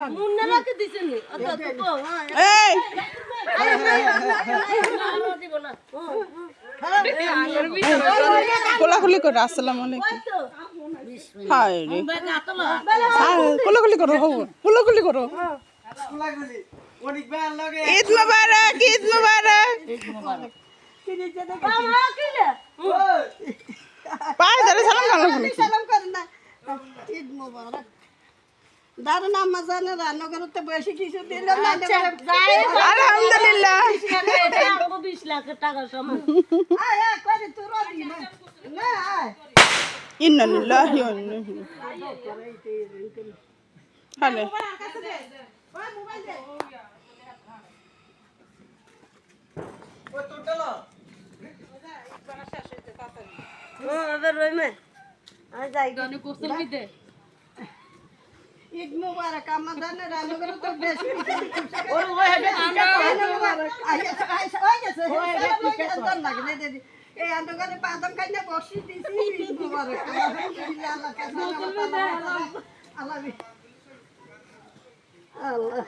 মুন্নালাকে দিছেন নি অত তো এই কোলাকুলি করো আসসালামু আলাইকুম হাই রে কোলাকুলি করো কোলাকুলি করো ঈদ মোবারক ঈদ মোবারক পায়ে ধরে সালাম করেন না ঈদ মোবারক দারুন আম্মা জানে রান্না করতে বসে কিছু দিল না আলহামদুলিল্লাহ 20 লাখ টাকা সমান আয় করে তোর দি না আয় ইন্না লিল্লাহি ওয়া ইন্না ইলাইহি হালে আবার রইমে আই যাই গনে কোসল দিতে ঈদ মোবারক আম্মা জানে রান্না করতে বেশি ওর ওই হেডে এই আন্দোলনে বাদাম খাই না বসি দিছি ঈদ মোবারক আল্লাহ আল্লাহ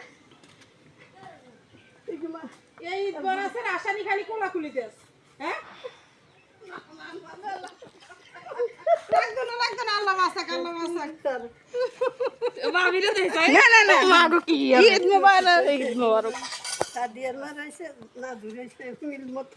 এই ঈদ বরাসের আশানি খালি কোলাকুলি দেস হ্যাঁ লাগতো না আল্লাহ মাসাক ভাবিরে দেস না মাগো কি ঈদ মোবারক ঈদ মোবারক সাদিয়ার মা রইছে না দূরে মিল মত